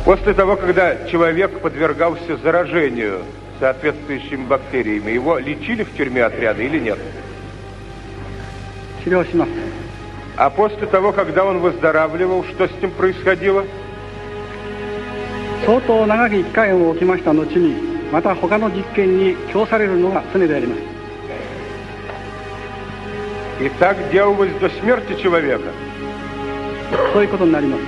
После того, когда человек подвергался заражению соответствующими бактериями, его лечили в тюрьме отряда или нет? А после того, когда он выздоравливал, что с ним происходило? 相当長き期間を置きました後にまた他の実験に供されるのが常であります。 И так делалось до смерти человека? そういうことになります。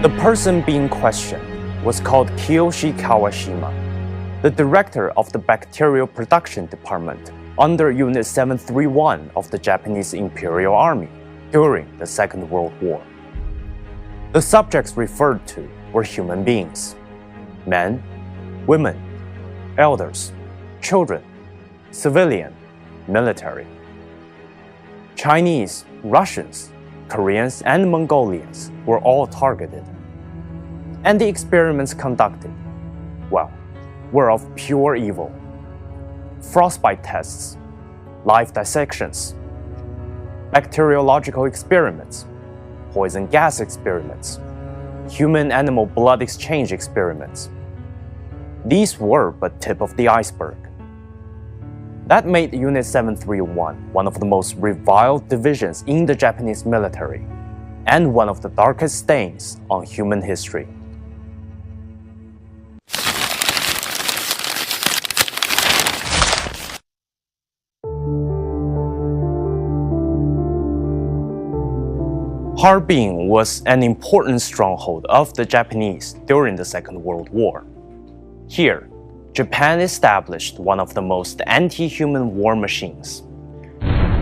The person being questioned was called Kiyoshi Kawashima, the director of the bacterial production department under Unit 731 of the Japanese Imperial Army during the Second World War. The subjects referred to were human beings: men, women, elders, children, civilian, military. Chinese, Russians, Koreans, and Mongolians were all targeted. And the experiments conducted, well, were of pure evil. Frostbite tests, live dissections, bacteriological experiments, poison gas experiments, human-animal blood exchange experiments. These were but tip of the iceberg. That made Unit 731 one of the most reviled divisions in the Japanese military, and one of the darkest stains on human history. Harbin was an important stronghold of the Japanese during the Second World War. Here, Japan established one of the most anti-human war machines.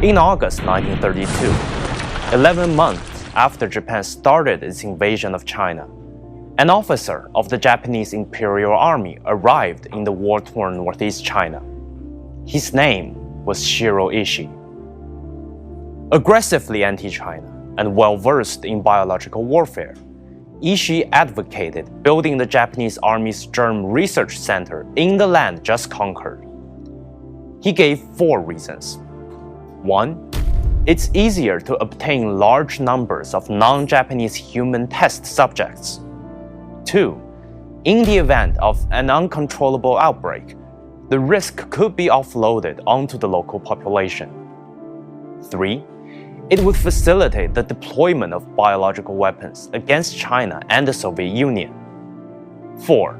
In August 1932, 11 months after Japan started its invasion of China, an officer of the Japanese Imperial Army arrived in the war-torn Northeast China. His name was Shiro Ishii. Aggressively anti-China and well-versed in biological warfare, Ishii advocated building the Japanese Army's germ research center in the land just conquered. He gave 4 reasons. 1. It's easier to obtain large numbers of non-Japanese human test subjects. 2. In the event of an uncontrollable outbreak, the risk could be offloaded onto the local population. 3. It would facilitate the deployment of biological weapons against China and the Soviet Union. 4.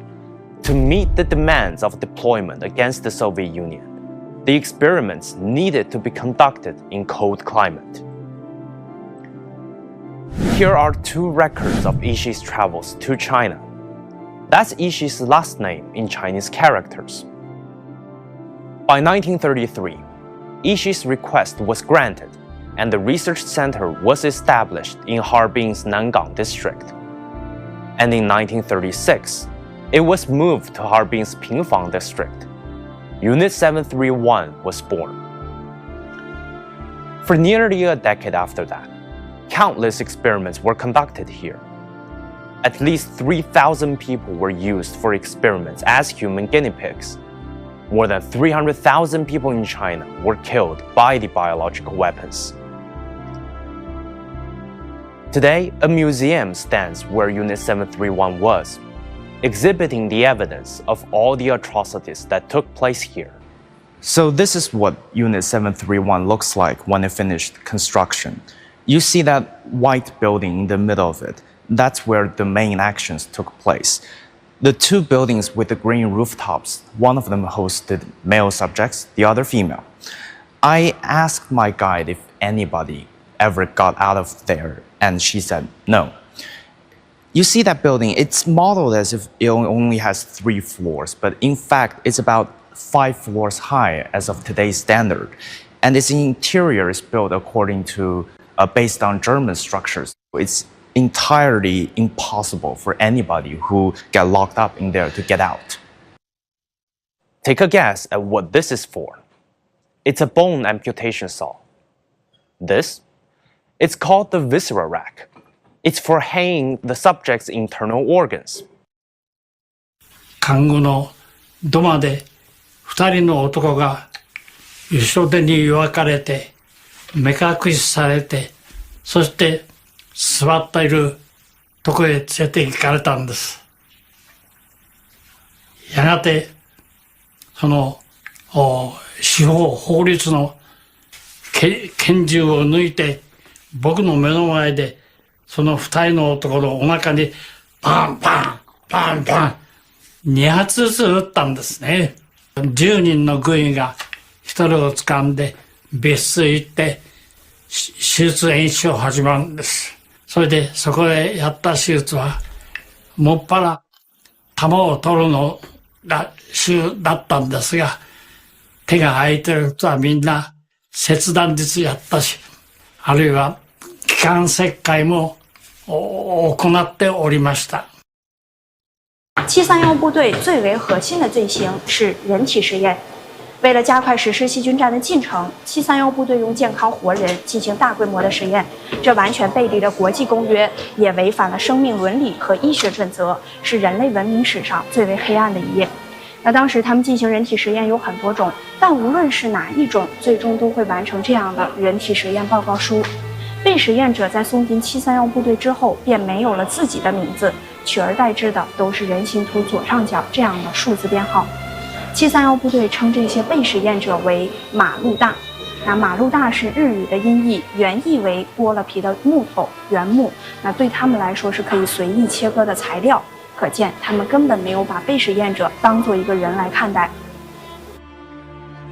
To meet the demands of deployment against the Soviet Union, the experiments needed to be conducted in cold climate. Here are 2 records of Ishii's travels to China. That's Ishii's last name in Chinese characters. By 1933, Ishii's request was granted, and the research center was established in Harbin's Nangang district. And in 1936, it was moved to Harbin's Pingfang district. Unit 731 was born. For nearly a decade after that, countless experiments were conducted here. At least 3,000 people were used for experiments as human guinea pigs. More than 300,000 people in China were killed by the biological weapons. Today, a museum stands where Unit 731 was, exhibiting the evidence of all the atrocities that took place here. So this is what Unit 731 looks like when it finished construction. You see that white building in the middle of it. That's where the main actions took place. The 2 buildings with the green rooftops, one of them hosted male subjects, the other female. I asked my guide if anybody ever got out of there, and she said no. You see that building, it's modeled as if it only has 3 floors, but in fact, it's about 5 floors high as of today's standard. And its interior is built according to, based on German structures. It's entirely impossible for anybody who get locked up in there to get out. Take a guess at what this is for. It's a bone amputation saw. This? It's called the viscera rack. It's for hanging the subject's internal organs. 看護の土間で2人の男が後ろ手に分かれて目隠しされて、そして座っているとこへ連れて行かれたんです。やがて、その、司法、法律の拳銃を抜いて、僕の目の前で、その二人の男のお腹に、パンパン、パンパン、2発ずつ撃ったんですね。10人の軍医が1人を掴んで、別室へ行って、手術演習を始まるんです。それで、そこでやった手術は、もっぱら、弾を取るのが主だったんですが、手が空いてる人はみんな切断術やったし、あるいは気管切開も行っておりました。731部队最为核心的罪行是人体实验。为了加快实施细菌战的进程，731部队用健康活人进行大规模的实验，这完全背离了国际公约，也违反了生命伦理和医学准则，是人类文明史上最为黑暗的一页。那当时他们进行人体实验有很多种，但无论是哪一种，最终都会完成这样的人体实验报告书。被实验者在送进731部队之后，便没有了自己的名字，取而代之的都是人形图左上角这样的数字编号。731部队称这些被实验者为马路大。那马路大是日语的音译，原意为剥了皮的木头，原木。那对他们来说是可以随意切割的材料，可见他们根本没有把被实验者当作一个人来看待。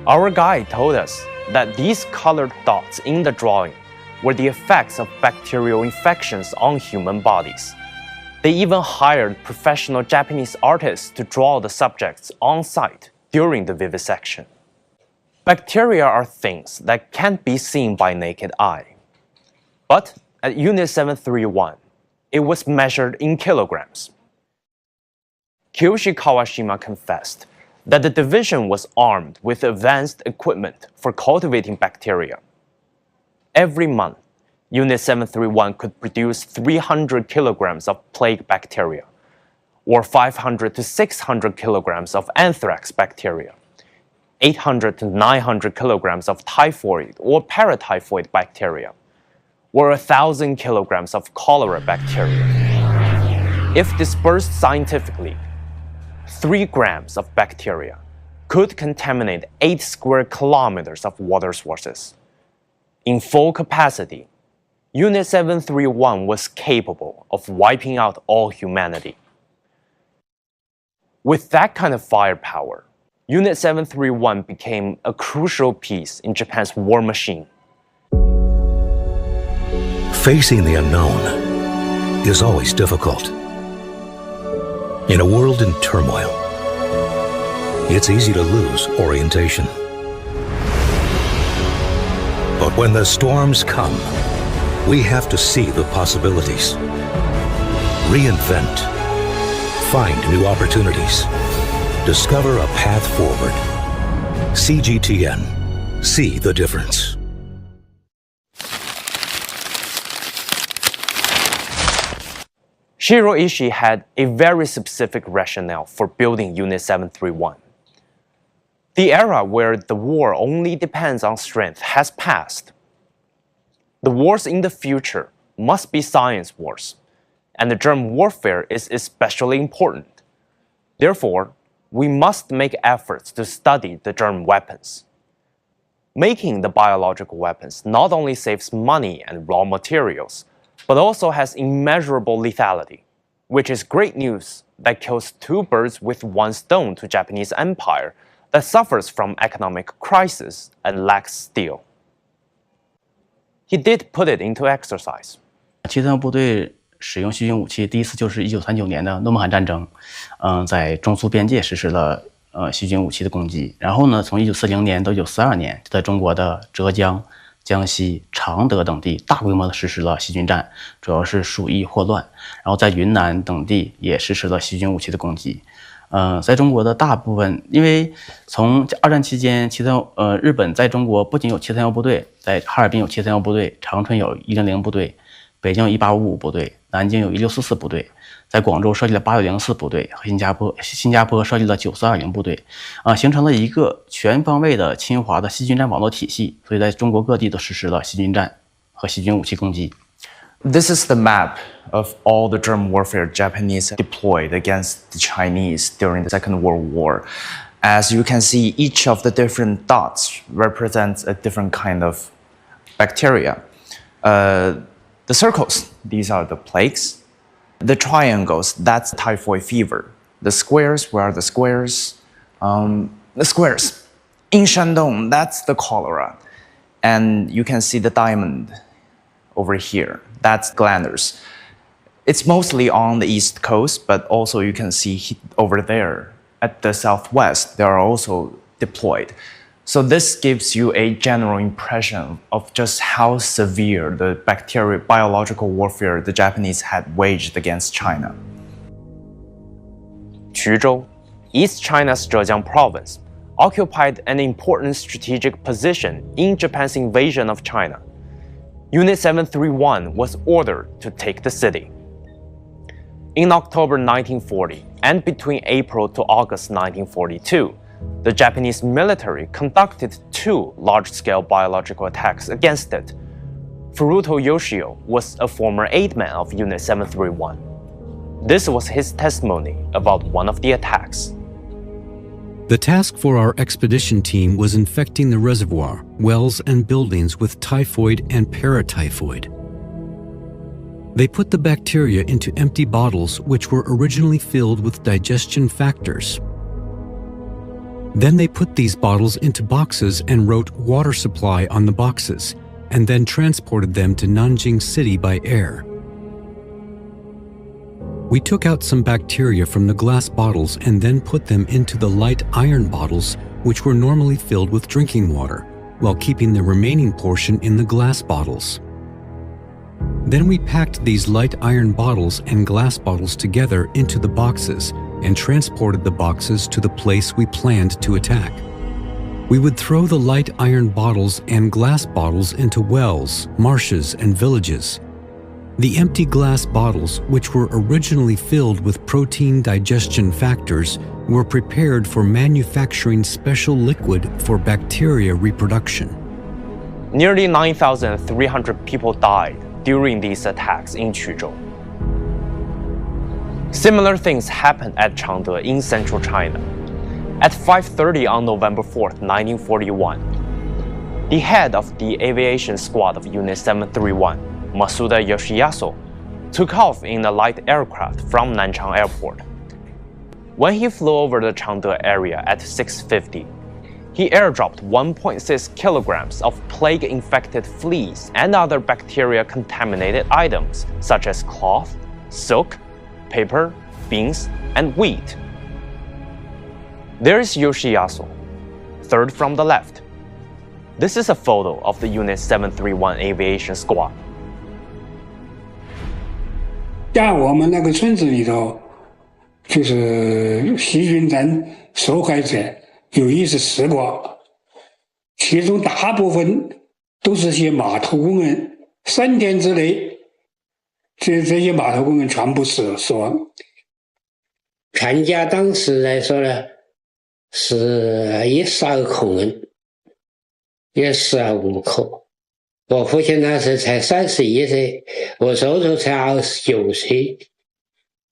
Our guide told us that these colored dots in the drawing were the effects of bacterial infections on human bodies. They even hired professional Japanese artists to draw the subjects on site during the vivisection. Bacteria are things that can't be seen by naked eye. But at Unit 731, it was measured in kilograms. Kiyoshi Kawashima confessed that the division was armed with advanced equipment for cultivating bacteria. Every month, Unit 731 could produce 300 kilograms of plague bacteria, or 500 to 600 kilograms of anthrax bacteria, 800 to 900 kilograms of typhoid or paratyphoid bacteria, or 1,000 kilograms of cholera bacteria. If dispersed scientifically, 3 grams of bacteria could contaminate 8 square kilometers of water sources. In full capacity, Unit 731 was capable of wiping out all humanity. With that kind of firepower, Unit 731 became a crucial piece in Japan's war machine. Facing the unknown is always difficult. In a world in turmoil, it's easy to lose orientation. But when the storms come, we have to see the possibilities, reinvent, find new opportunities, discover a path forward. CGTN, see the difference. Shiro Ishii had a very specific rationale for building Unit 731. The era where the war only depends on strength has passed. The wars in the future must be science wars, and the germ warfare is especially important. Therefore, we must make efforts to study the germ weapons. Making the biological weapons not only saves money and raw materials, but also has immeasurable lethality, which is great news that kills 2 birds with 1 stone to Japanese empire that suffers from economic crisis and lacks steel. He did put it into exercise. 731部队使用细菌武器第一次就是1939年的诺曼罕战争，在中苏边界实施了细菌武器的攻击。然后呢，从1940年到1942年，在中国的浙江、江西、常德等地大规模的实施了细菌战，主要是鼠疫霍乱。然后在云南等地也实施了细菌武器的攻击。在中国的大部分，因为从2战期间，日本在中国不仅有731部队，在哈尔滨有731部队，长春有100部队，北京有1855部队，南京有1644部队，在广州设立了8904部队，和新加坡设立了9420部队，形成了一个全方位的侵华的细菌战网络体系。所以在中国各地都实施了细菌战和细菌武器攻击。This is the map of all the germ warfare Japanese deployed against the Chinese during the Second World War. As you can see, each of the different dots represents a different kind of bacteria. The circles, these are the plagues. The triangles, that's typhoid fever. The squares, where are the squares? The squares. In Shandong, that's the cholera. And you can see the diamond over here. That's glanders. It's mostly on the east coast, but also you can see over there at the southwest, they are also deployed. So this gives you a general impression of just how severe the biological warfare the Japanese had waged against China. Quzhou, East China's Zhejiang province, occupied an important strategic position in Japan's invasion of China. Unit 731 was ordered to take the city. In October 1940 and between April to August 1942, the Japanese military conducted 2 large-scale biological attacks against it. Furuto Yoshio was a former aide-man of Unit 731. This was his testimony about one of the attacks. The task for our expedition team was infecting the reservoir, wells, and buildings with typhoid and paratyphoid. They put the bacteria into empty bottles which were originally filled with digestion factors. Then they put these bottles into boxes and wrote water supply on the boxes, and then transported them to Nanjing City by air. We took out some bacteria from the glass bottles and then put them into the light iron bottles, which were normally filled with drinking water, while keeping the remaining portion in the glass bottles. Then we packed these light iron bottles and glass bottles together into the boxes and transported the boxes to the place we planned to attack. We would throw the light iron bottles and glass bottles into wells, marshes, and villages. The empty glass bottles, which were originally filled with protein digestion factors, were prepared for manufacturing special liquid for bacteria reproduction. Nearly 9,300 people died during these attacks in Quzhou. Similar things happened at Changde in central China. At 5:30 on November 4th, 1941, the head of the aviation squad of Unit 731, Masuda Yoshiyasu, took off in a light aircraft from Nanchang Airport. When he flew over the Changde area at 6:50, he airdropped 1.6 kilograms of plague-infected fleas and other bacteria-contaminated items such as cloth, silk, paper, beans, and wheat. There is Yoshiyasu, third from the left. This is a photo of the Unit 731 aviation squad. 在我们那个村子里头，就是细菌战受害者有10个，其中大部分都是些码头工人。3天之内，这些码头工人全部死亡。全家当时来说呢，是12口人，也15口。我父亲那时才31岁，我叔叔才29岁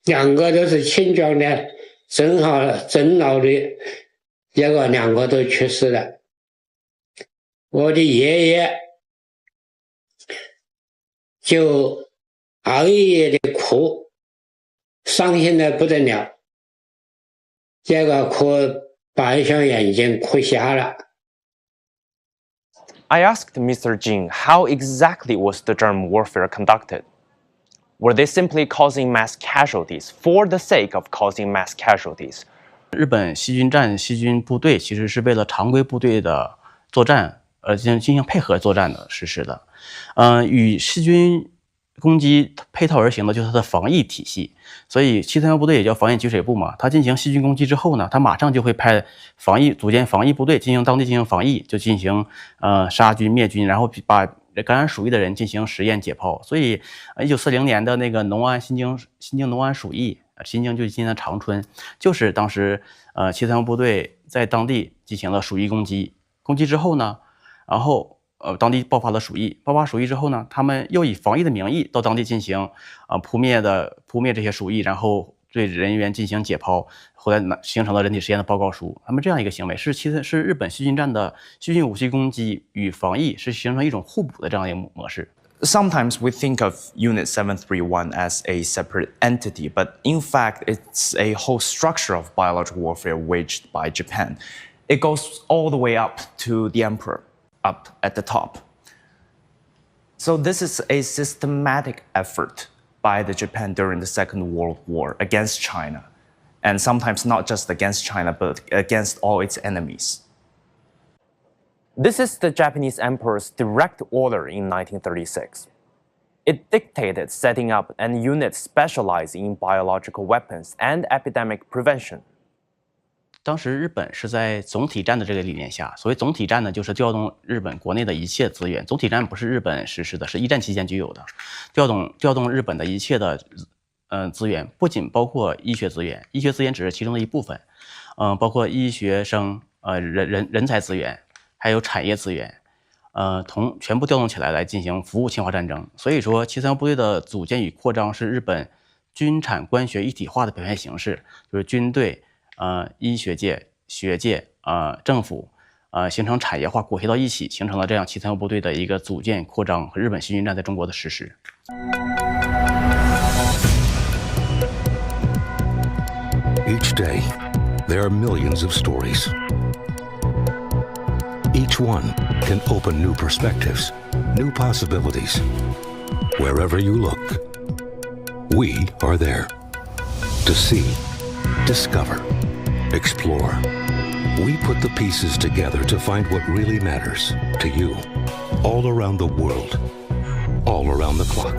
，2个都是青壮年，正老的，结果2个都去世了。我的爷爷就熬夜的哭，伤心的不得了，结果哭把一双眼睛哭瞎了。I asked Mr. Jing how exactly was the germ warfare conducted. Were they simply causing mass casualties for the sake of causing mass casualties? 日本细菌战细菌部队其实是为了常规部队的作战进行配合作战的实施的。与细菌攻击配套而行的就是它的防疫体系。所以731部队也叫防疫给水部嘛，它进行细菌攻击之后呢，它马上就会派组建防疫部队进行防疫，就进行杀菌灭菌，然后把感染鼠疫的人进行实验解剖。所以1940年的那个新京农安鼠疫，新京就是今天的长春，就是当时731部队在当地进行了鼠疫攻击之后呢，然后当地爆发了鼠疫，爆发鼠疫之后呢，他们又以防疫的名义到当地进行扑灭这些鼠疫，然后对人员进行解剖，后来形成了人体实验的报告书。他们这样一个行为其实是日本细菌战的细菌武器攻击与防疫是形成一种互补的这样一个模式。Sometimes we think of Unit 731 as a separate entity, but in fact, it's a whole structure of biological warfare waged by Japan. It goes all the way up to the emperor, up at the top. So this is a systematic effort by the Japan during the Second World War against China, and sometimes not just against China, but against all its enemies. This is the Japanese emperor's direct order in 1936. It dictated setting up a unit specialized in biological weapons and epidemic prevention. 当时日本是在总体战的这个理念下，所谓总体战呢，就是调动日本国内的一切资源。总体战不是日本实施的，是一战期间具有的，调动日本的一切的资源，不仅包括医学资源，医学资源只是其中的一部分，包括医学生人才资源，还有产业资源，全部调动起来进行服务侵华战争。所以说，七三幺部队的组建与扩张是日本军产官学一体化的表现形式，就是军队。医学界、学界、政府，形成产业化裹挟到一起，形成了这样七三幺部队的一个组建、扩张和日本细菌战在中国的实施。Each day, there are millions of stories. Each one can open new perspectives, new possibilities. Wherever you look, we are there to see, discover, explore. We put the pieces together to find what really matters to you, all around the world, all around the clock.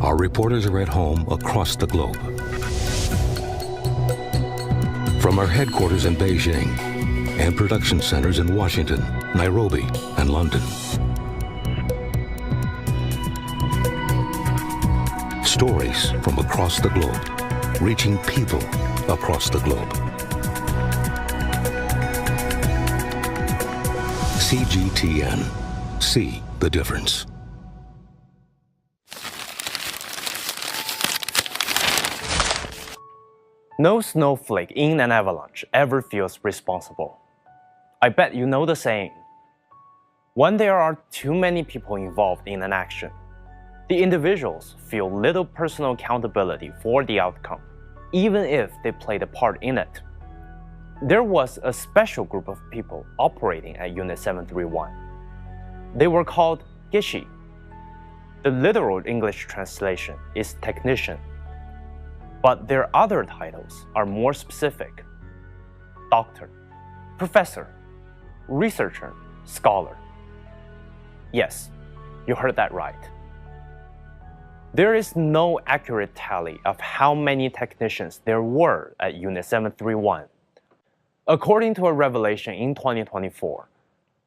Our reporters are at home across the globe. From our headquarters in Beijing and production centers in Washington, Nairobi, and London. Stories from across the globe, reaching people across the globe. CGTN. See the difference. No snowflake in an avalanche ever feels responsible. I bet you know the saying. When there are too many people involved in an action, the individuals feel little personal accountability for the outcome, even if they played a part in it. There was a special group of people operating at Unit 731. They were called Gishi. The literal English translation is technician, but their other titles are more specific: doctor, professor, researcher, scholar. Yes, you heard that right. There is no accurate tally of how many technicians there were at Unit 731. According to a revelation in 2024,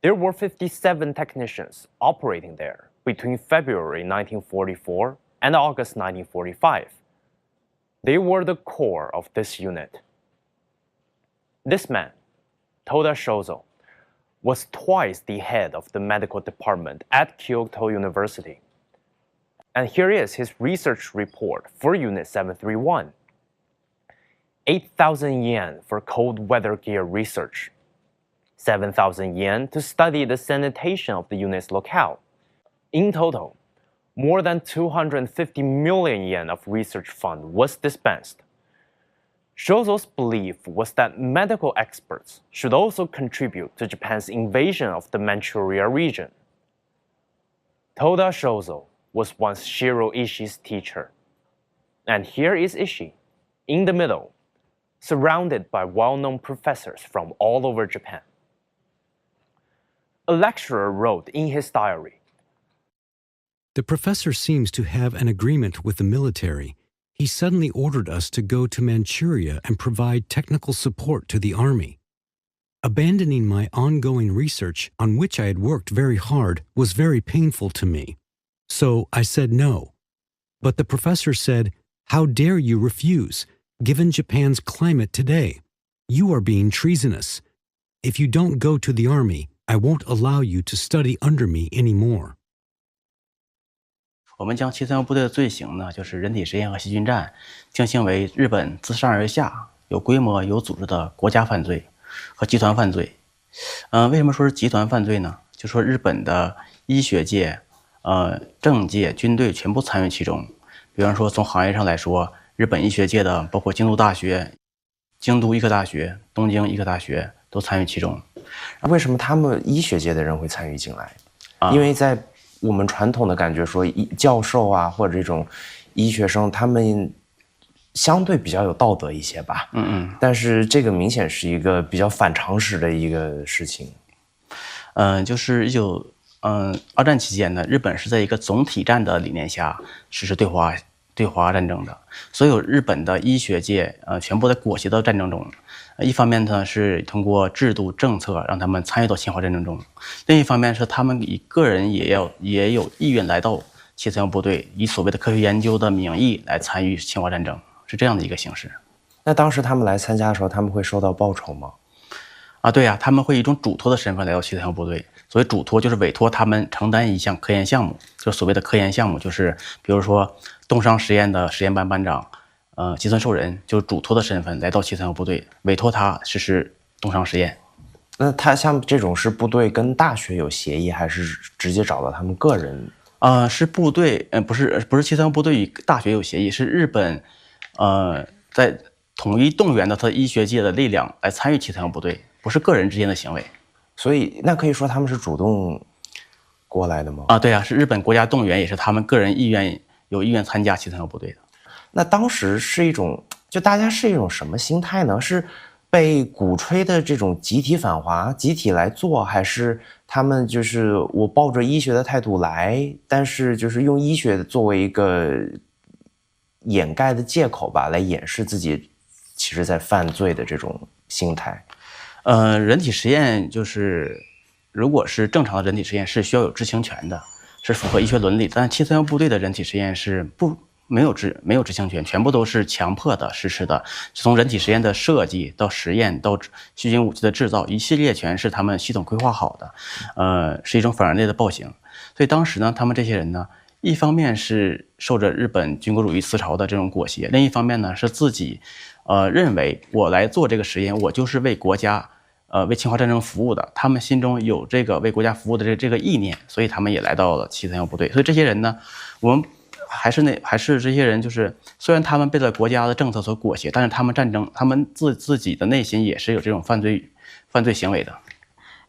there were 57 technicians operating there between February 1944 and August 1945. They were the core of this unit. This man, Toda Shozo, was twice the head of the medical department at Kyoto University. And here is his research report for Unit 731. 8,000 yen for cold weather gear research. 7,000 yen to study the sanitation of the unit's locale. In total, more than 250 million yen of research fund was dispensed. Shozo's belief was that medical experts should also contribute to Japan's invasion of the Manchuria region. Toda Shozo was once Shiro Ishii's teacher. And here is Ishii, in the middle, surrounded by well-known professors from all over Japan. A lecturer wrote in his diary, "The professor seems to have an agreement with the military. He suddenly ordered us to go to Manchuria and provide technical support to the army. Abandoning my ongoing research, on which I had worked very hard, was very painful to me. So I said no. But the professor said, 'How dare you refuse? Given Japan's climate today, you are being treasonous. If you don't go to the army, I won't allow you to study under me anymore. 我们将731部队的罪行呢，就是人体实验和细菌战，定性为日本自上而下有规模、有组织的国家犯罪和集团犯罪。为什么说是集团犯罪呢？就说日本的医学界、政界、军队全部参与其中。比方说，从行业上来说，日本医学界的包括京都大学、京都医科大学、东京医科大学都参与其中。为什么他们医学界的人会参与进来？因为在我们传统的感觉说，教授啊或者这种医学生，他们相对比较有道德一些吧。但是这个明显是一个比较反常识的一个事情。就是二战期间呢，日本是在一个总体战的理念下实施对华战争的，所有日本的医学界全部在裹挟到战争中。一方面呢是通过制度政策让他们参与到侵华战争中，另一方面是他们以个人也有意愿来到731部队，以所谓的科学研究的名义来参与侵华战争，是这样的一个形式。那当时他们来参加的时候，他们会收到报酬吗？对呀，他们会以一种嘱托的身份来到731部队。所谓嘱托，就是委托他们承担一项科研项目，就是所谓的科研项目，就是比如说东商实验的实验班班长，吉村寿人就是嘱托的身份来到731部队，委托他实施东商实验。那他像这种是部队跟大学有协议，还是直接找到他们个人？是部队，不是731部队与大学有协议，是日本，在统一动员的他医学界的力量来参与731部队，不是个人之间的行为。所以那可以说他们是主动过来的吗？对啊，是日本国家动员，也是他们个人有意愿参加731部队的。那当时是一种，就大家是一种什么心态呢？是被鼓吹的这种集体反华、集体来做，还是他们就是我抱着医学的态度来，但是就是用医学作为一个掩盖的借口吧，来掩饰自己其实在犯罪的这种心态？人体实验就是如果是正常的人体实验是需要有知情权的，是符合医学伦理，但731部队的人体实验是没有知情权，全部都是强迫的实施的，从人体实验的设计到实验到细菌武器的制造，一系列全是他们系统规划好的，是一种反人类的暴行。所以当时呢，他们这些人呢，一方面是受着日本军国主义思潮的这种裹挟，另一方面呢是自己认为我来做这个实验，我就是为国家为侵华战争服务的，他们心中有这个为国家服务的这个意念，所以他们也来到了731部队。所以这些人呢，我们还是这些人，就是虽然他们被了国家的政策所裹挟，但是他们他们自己的内心也是有这种犯罪行为的。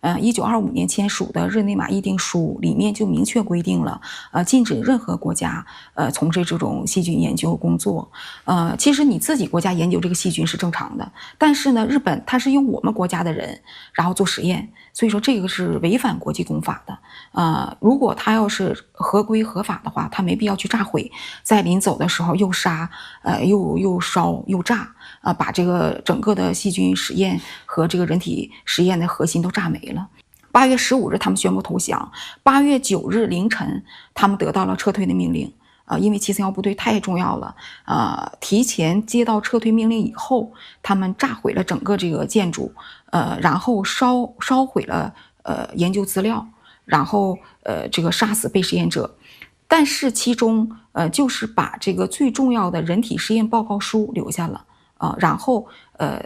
1925年签署的日内瓦议定书里面就明确规定了，禁止任何国家从事这种细菌研究工作。其实你自己国家研究这个细菌是正常的，但是呢，日本它是用我们国家的人然后做实验，所以说这个是违反国际公法的。如果他要是合规合法的话，他没必要去炸毁，在临走的时候又杀，又烧又炸。把这个整个的细菌实验和这个人体实验的核心都炸没了。8月15日他们宣布投降，8月9日凌晨他们得到了撤退的命令。因为731部队太重要了，提前接到撤退命令以后，他们炸毁了整个这个建筑，然后烧毁了研究资料，然后这个杀死被实验者。但是其中就是把这个最重要的人体实验报告书留下了。然后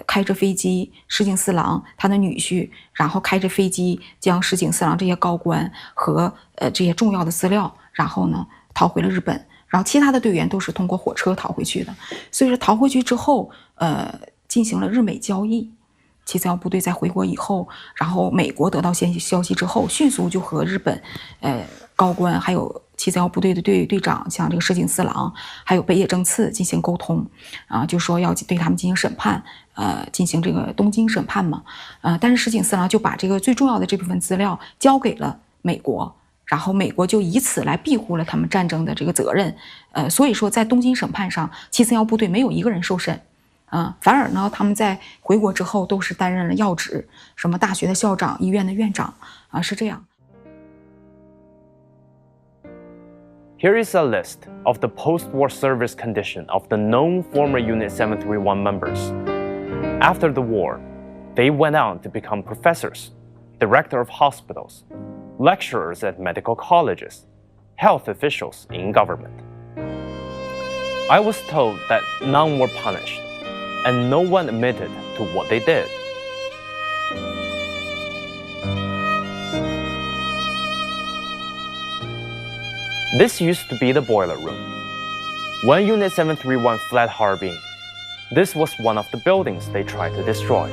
开着飞机，石井四郎他的女婿，然后开着飞机将石井四郎这些高官和这些重要的资料，然后呢逃回了日本。然后其他的队员都是通过火车逃回去的。所以说逃回去之后，进行了日美交易。731部队在回国以后，然后美国得到消息之后，迅速就和日本高官还有731部队的队长，像这个石井四郎还有北野正次进行沟通，就说要对他们进行审判，进行这个东京审判嘛，但是石井四郎就把这个最重要的这部分资料交给了美国，然后美国就以此来庇护了他们战争的这个责任，所以说在东京审判上，731部队没有一个人受审。反而呢，他们在回国之后都是担任了要职，什么大学的校长、医院的院长，是这样。Here is a list of the post-war service condition of the known former Unit 731 members. After the war, they went on to become professors, director of hospitals, lecturers at medical colleges, health officials in government. I was told that none were punished, and no one admitted to what they did. This used to be the boiler room. When Unit 731 fled Harbin, this was one of the buildings they tried to destroy.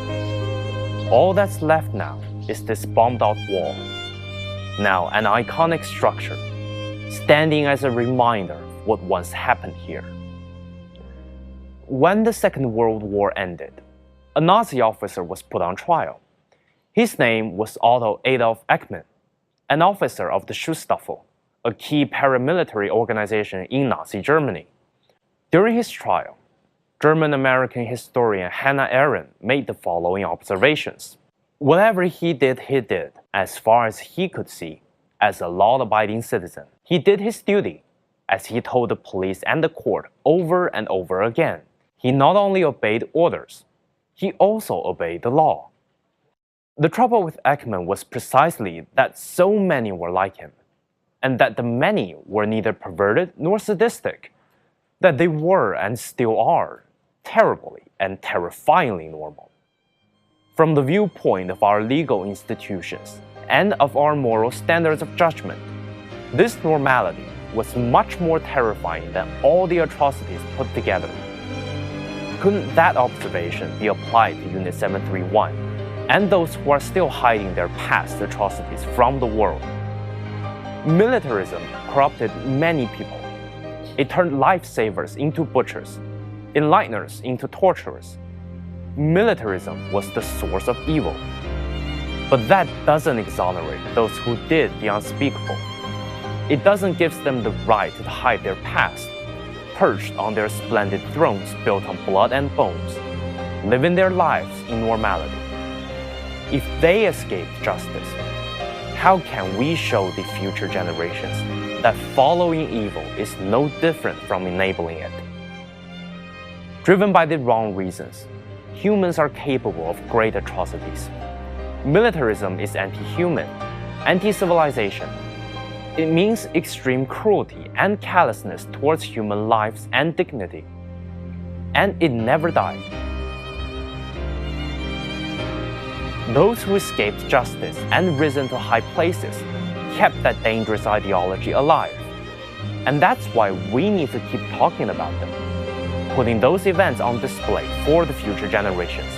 All that's left now is this bombed-out wall, now an iconic structure, standing as a reminder of what once happened here. When the Second World War ended, a Nazi officer was put on trial. His name was Otto Adolf Eichmann, an officer of the Schutzstaffel, a key paramilitary organization in Nazi Germany. During his trial, German-American historian Hannah Arendt made the following observations. Whatever he did, as far as he could see, as a law-abiding citizen. He did his duty, as he told the police and the court over and over again. He not only obeyed orders, he also obeyed the law. The trouble with Eichmann was precisely that so many were like him, and that the many were neither perverted nor sadistic, that they were and still are terribly and terrifyingly normal. From the viewpoint of our legal institutions and of our moral standards of judgment, this normality was much more terrifying than all the atrocities put together. Couldn't that observation be applied to Unit 731 and those who are still hiding their past atrocities from the world? Militarism corrupted many people. It turned lifesavers into butchers, Enlighteners into torturers. Militarism was the source of evil. But that doesn't exonerate those who did the unspeakable. It doesn't give them the right to hide their past, perched on their splendid thrones built on blood and bones, living their lives in normality. If they escaped justice, how can we show the future generations that following evil is no different from enabling it? Driven by the wrong reasons, humans are capable of great atrocities. Militarism is anti-human, anti-civilization. It means extreme cruelty and callousness towards human lives and dignity. And it never died. Those who escaped justice and risen to high places kept that dangerous ideology alive. And that's why we need to keep talking about them, putting those events on display for the future generations.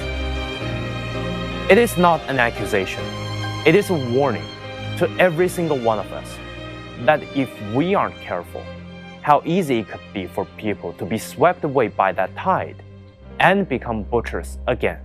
It is not an accusation. It is a warning to every single one of us that if we aren't careful, how easy it could be for people to be swept away by that tide and become butchers again.